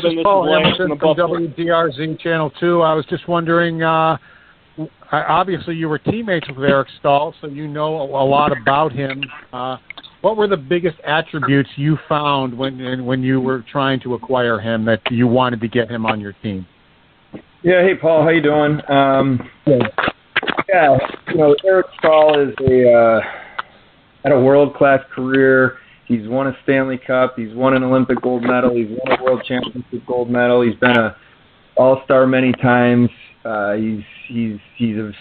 Kevyn. This Paul is Lance Hamilton from from WDRZ Channel 2. I was just wondering, obviously you were teammates with Eric Staal, so you know a lot about him. What were the biggest attributes you found when you were trying to acquire him that you wanted to get him on your team? Yeah, hey Paul, how you doing? Yeah, Eric Staal is had a world-class career. He's won a Stanley Cup. He's won an Olympic gold medal. He's won a World Championship gold medal. He's been an All-Star many times. He's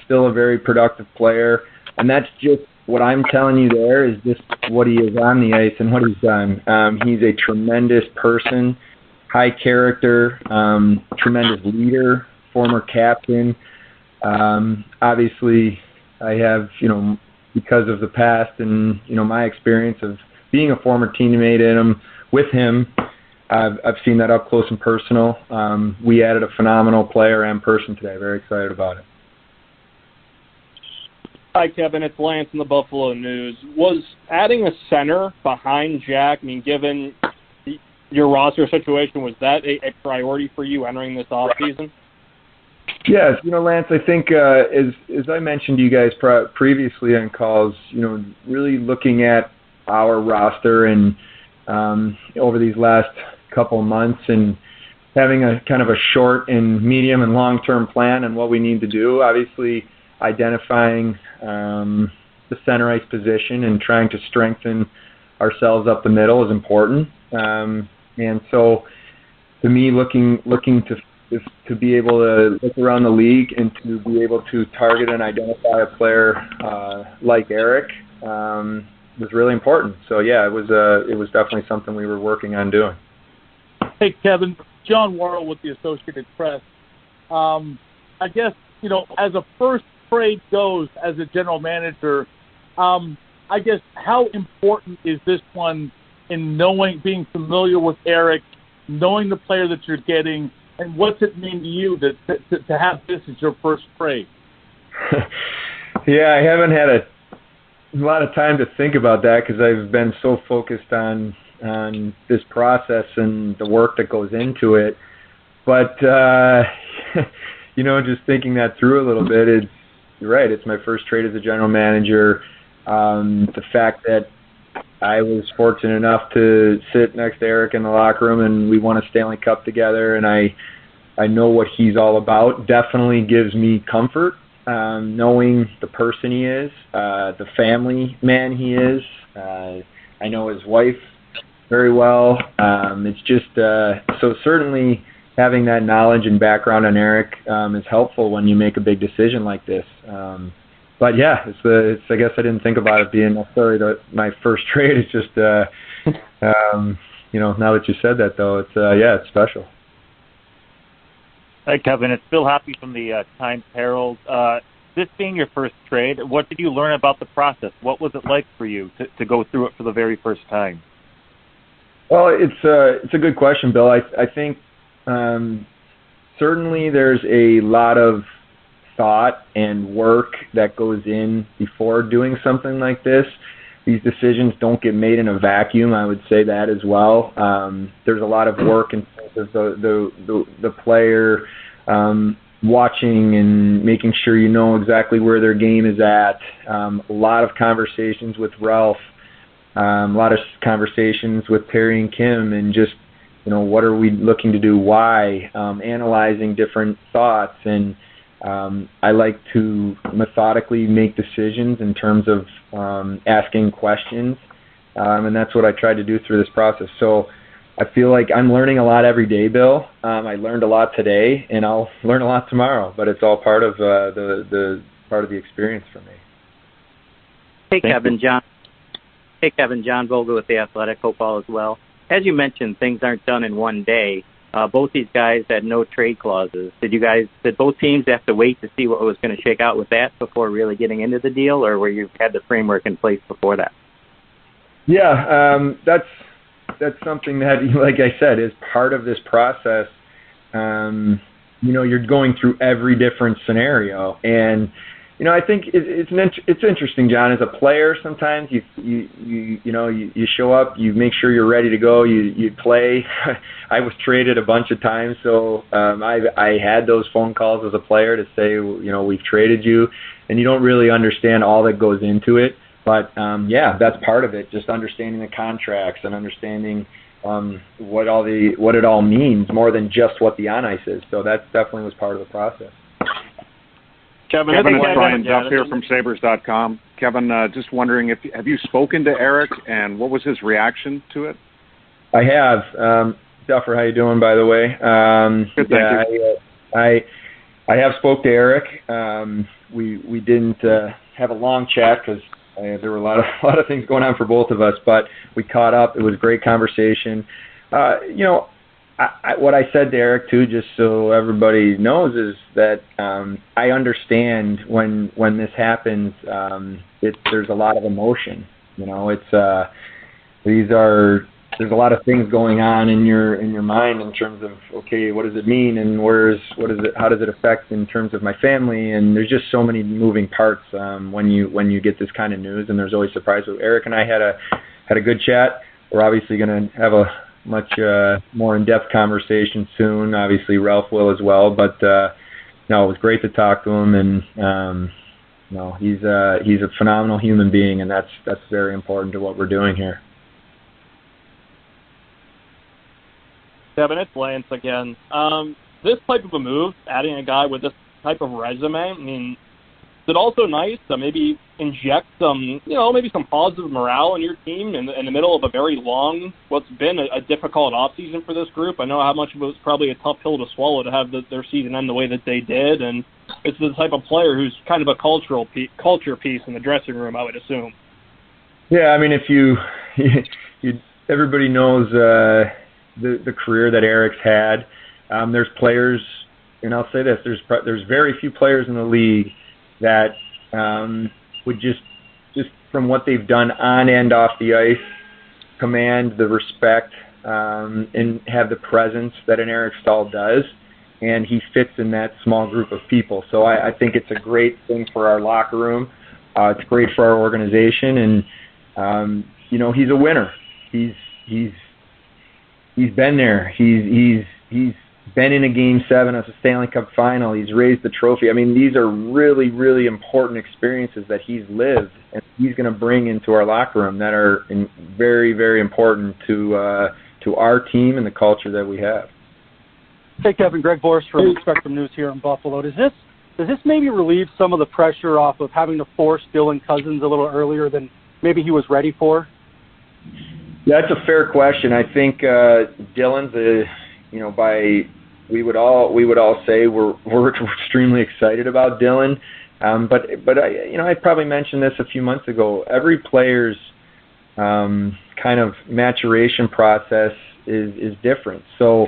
still a very productive player, and that's just what I'm telling you. There is just what he is on the ice and what he's done. He's a tremendous person, high character, tremendous leader, former captain. Obviously, I have because of the past and my experience of being a former teammate with him, I've seen that up close and personal. We added a phenomenal player and person today. Very excited about it. Hi, Kevyn. It's Lance in the Buffalo News. Was adding a center behind Jack, given your roster situation, was that a priority for you entering this offseason? Yes, Lance, I think as I mentioned to you guys previously on calls, really looking at our roster and over these last couple of months and having a kind of a short and medium and long-term plan on what we need to do. Obviously, identifying the center ice position and trying to strengthen ourselves up the middle is important. And so, to me, looking to be able to look around the league and to be able to target and identify a player like Eric was really important. So yeah, it was definitely something we were working on doing. Hey Kevyn, John Worrell with the Associated Press. I guess as a first trade goes as a general manager, I guess how important is this one in being familiar with Eric, knowing the player that you're getting, and what's it mean to you to have this as your first trade? Yeah, I haven't had a lot of time to think about that because I've been so focused on this process and the work that goes into it. But, just thinking that through a little bit, you're right, it's my first trade as a general manager. The fact that I was fortunate enough to sit next to Eric in the locker room and we won a Stanley Cup together, and I know what he's all about, definitely gives me comfort, knowing the person he is, the family man he is. I know his wife very well. It's just so certainly having that knowledge and background on Eric is helpful when you make a big decision like this. But yeah, it's I guess I didn't think about it being necessarily my first trade. It's just now that you said that though, it's special. Hi Kevyn, it's Bill Hoppy from the Times Herald. This being your first trade, what did you learn about the process? What was it like for you to go through it for the very first time? Well, it's a good question, Bill. I think certainly there's a lot of thought and work that goes in before doing something like this. These decisions don't get made in a vacuum. I would say that as well. There's a lot of work in terms of the player watching and making sure you know exactly where their game is at. A lot of conversations with Ralph, a lot of conversations with Terry and Kim, and just what are we looking to do? Why? Analyzing different thoughts, and I like to methodically make decisions in terms of asking questions, and that's what I tried to do through this process. So I feel like I'm learning a lot every day, Bill. I learned a lot today, and I'll learn a lot tomorrow. But it's all part of the experience for me. Hey, Kevyn, John Vogel with The Athletic, hope all is well. As you mentioned, things aren't done in one day. Both these guys had no trade clauses. Did both teams have to wait to see what was going to shake out with that before really getting into the deal, or were you had the framework in place before that? Yeah, that's something that, like I said, is part of this process. You're going through every different scenario, and I think it's interesting, John. As a player, sometimes you show up, you make sure you're ready to go, you play. I was traded a bunch of times, so I had those phone calls as a player to say, we've traded you, and you don't really understand all that goes into it. But that's part of it. Just understanding the contracts and understanding what it all means, more than just what the on ice is. So that definitely was part of the process. Kevin, it's Brian Duff here from Sabres.com. Kevin, just wondering, have you spoken to Eric, and what was his reaction to it? I have. Duffer, how you doing, by the way? Good, thank you. I have spoke to Eric. We didn't have a long chat because there were a lot of things going on for both of us, but we caught up. It was a great conversation. What I said to Eric too, just so everybody knows, is that I understand when this happens. There's a lot of emotion. There's a lot of things going on in your mind in terms of, okay, what does it mean, and how does it affect in terms of my family, and there's just so many moving parts when you get this kind of news, and there's always surprises. So Eric and I had a good chat. We're obviously going to have a much more in-depth conversation soon. Obviously Ralph will as well, but it was great to talk to him, and he's a phenomenal human being, and that's very important to what we're doing here. Kevin, it's Lance again. This type of a move, adding a guy with this type of resume, I mean, is it also nice to maybe inject some positive morale in your team in the middle of a very long, what's been a difficult offseason for this group? I know how much of it was probably a tough pill to swallow to have their season end the way that they did, and it's the type of player who's kind of a culture piece in the dressing room, I would assume. Yeah, I mean, if everybody knows the career that Eric's had. There's players, and I'll say this: there's very few players in the league that would just from what they've done on and off the ice, command the respect and have the presence that an Eric Staal does, and he fits in that small group of people. So I think it's a great thing for our locker room. It's great for our organization, and he's a winner. He's been there. He's been in a Game 7 of the Stanley Cup Final. He's raised the trophy. I mean, these are really, really important experiences that he's lived, and he's going to bring into our locker room that are very, very important to our team and the culture that we have. Hey, Kevin, Greg Borst from Spectrum News here in Buffalo. Does this maybe relieve some of the pressure off of having to force Dillon Cousins a little earlier than maybe he was ready for? That's a fair question. I think Dillon's we would all say we're extremely excited about Dillon, but I probably mentioned this a few months ago. Every player's kind of maturation process is different. So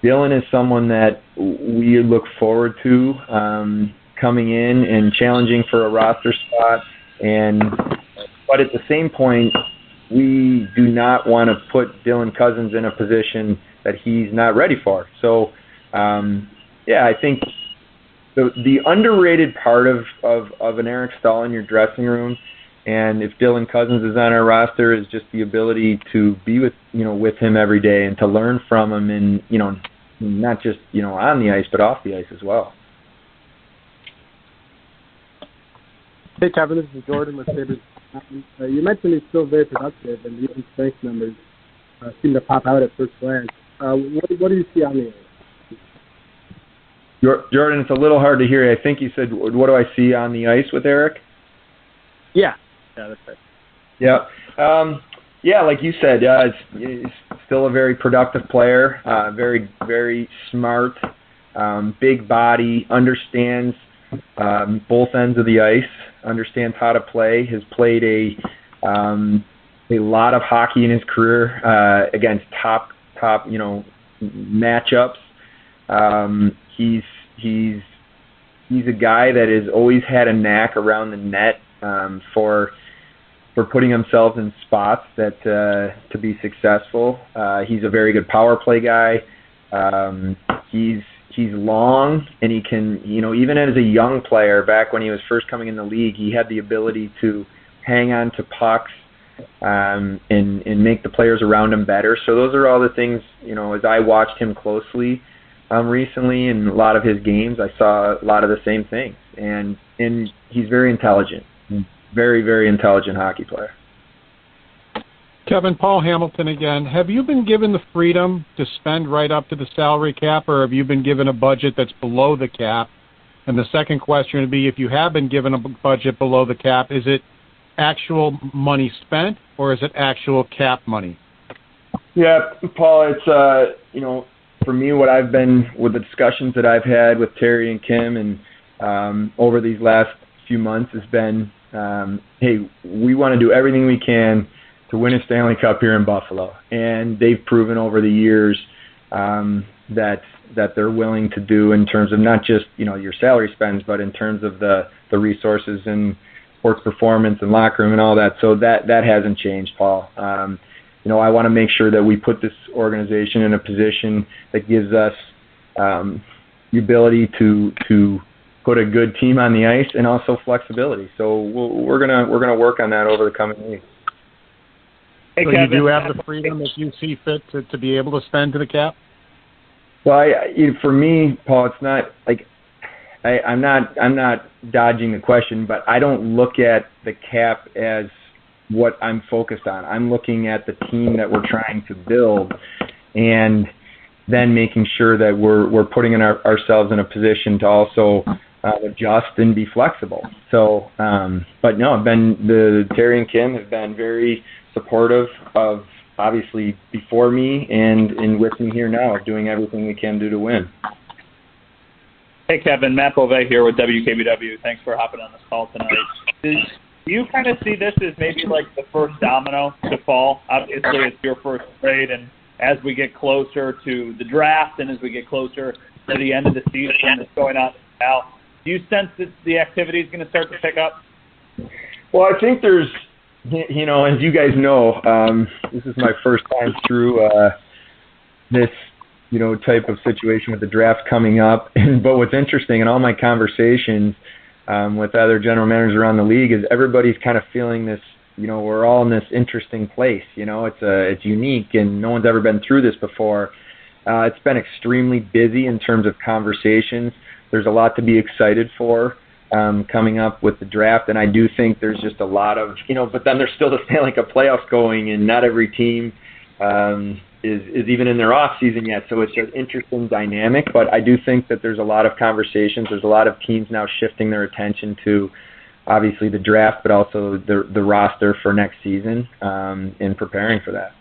Dillon is someone that we look forward to coming in and challenging for a roster spot, but at the same point, we do not want to put Dillon Cousins in a position that he's not ready for. So, I think the underrated part of an Eric Staal in your dressing room, and if Dillon Cousins is on our roster, is just the ability to be with him every day and to learn from him, and not just on the ice but off the ice as well. Hey Kevin, this is Jordan with Sabres. You mentioned he's still very productive, and the strength numbers seem to pop out at first glance. What do you see on the ice? Jordan, it's a little hard to hear. I think you said, what do I see on the ice with Eric? Yeah, that's right. Yeah. Like you said, he's still a very productive player, very, very smart, big body, understands both ends of the ice, understands how to play, has played a lot of hockey in his career against top matchups. He's a guy that has always had a knack around the net for putting himself in spots that to be successful. He's a very good power play guy. He's he's long, and he can, even as a young player, back when he was first coming in the league, he had the ability to hang on to pucks and make the players around him better. So those are all the things, as I watched him closely recently in a lot of his games, I saw a lot of the same things. And he's very intelligent, very, very intelligent hockey player. Kevin, Paul Hamilton again. Have you been given the freedom to spend right up to the salary cap, or have you been given a budget that's below the cap? And the second question would be, if you have been given a budget below the cap, is it actual money spent, or is it actual cap money? Yeah, Paul, it's, for me, what I've been, with the discussions that I've had with Terry and Kim and over these last few months has been, hey, we want to do everything we can to win a Stanley Cup here in Buffalo. And they've proven over the years that they're willing to do in terms of not just, your salary spends, but in terms of the resources and sports performance and locker room and all that. So that hasn't changed, Paul. I want to make sure that we put this organization in a position that gives us the ability to put a good team on the ice and also flexibility. So we're gonna work on that over the coming weeks. Hey, so Kevin, you do have the freedom, if you see fit, to be able to spend to the cap? Well, for me, Paul, it's not like I'm not dodging the question, but I don't look at the cap as what I'm focused on. I'm looking at the team that we're trying to build, and then making sure that we're putting ourselves in a position to also adjust and be flexible. So, but no, Terry and Kim have been very supportive of, obviously, before me and with me here now, of doing everything we can do to win. Hey, Kevin, Matt Beauvais here with WKBW. Thanks for hopping on this call tonight. Do you kind of see this as maybe like the first domino to fall? Obviously, it's your first trade, and as we get closer to the draft and as we get closer to the end of the season that's going on now, do you sense that the activity is going to start to pick up? Well, I think there's, as you guys know, this is my first time through this, type of situation with the draft coming up. But what's interesting in all my conversations with other general managers around the league is everybody's kind of feeling this, we're all in this interesting place. It's unique, and no one's ever been through this before. It's been extremely busy in terms of conversations. There's a lot to be excited for coming up with the draft, and I do think there's just a lot of, but then there's still the Stanley Cup playoffs going, and not every team is even in their off season yet. So it's an interesting dynamic, but I do think that there's a lot of conversations. There's a lot of teams now shifting their attention to, obviously, the draft, but also the roster for next season and preparing for that.